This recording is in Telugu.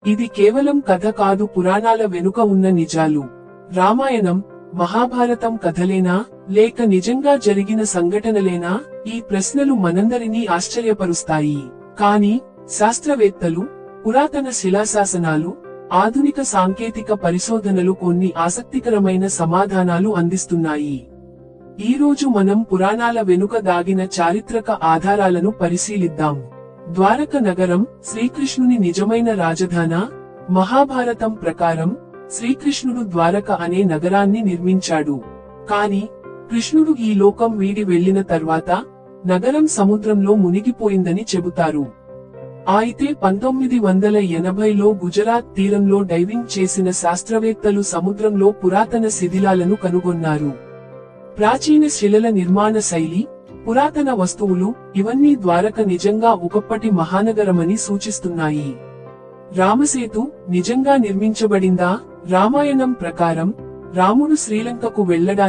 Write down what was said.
ఇది కేవలం కథ కాదు, పురాణాల వెనుక ఉన్న నిజాలు. రామాయణం, మహాభారతం కథలేనా, లేక నిజంగా జరిగిన సంఘటనలేనా? ఈ ప్రశ్నలు మనందరినీ ఆశ్చర్యపరుస్తాయి. కానీ శాస్త్రవేత్తలు, పురాతన శిలాశాసనాలు, ఆధునిక సాంకేతిక పరిశోధనలు కొన్ని ఆసక్తికరమైన సమాధానాలు అందిస్తున్నాయి. ఈ రోజు మనం పురాణాల వెనుక దాగిన చారిత్రక ఆధారాలను పరిశీలిద్దాం. ద్వారక నగరం శ్రీకృష్ణుని నిజమైన రాజధానా? మహాభారతం ప్రకారం శ్రీకృష్ణుడు ద్వారక అనే నగరాన్ని నిర్మించాడు. కాని కృష్ణుడు ఈ లోకం వీడి వెళ్లిన తర్వాత నగరం సముద్రంలో మునిగిపోయిందని చెబుతారు. అయితే 1980లో గుజరాత్ తీరంలో డైవింగ్ చేసిన శాస్త్రవేత్తలు సముద్రంలో పురాతన శిథిలాలను కనుగొన్నారు. ప్రాచీన శిలల నిర్మాణ శైలి, పురాతన వస్తువులు, ఇవన్నీ ద్వారక నిజంగా ఒకప్పటి మహానగరమని సూచిస్తున్నాయి. రామసేతు నిజంగా నిర్మించబడిందా? రామాయణం ప్రకారం రాముడు శ్రీలంకకు వెళ్లడానికి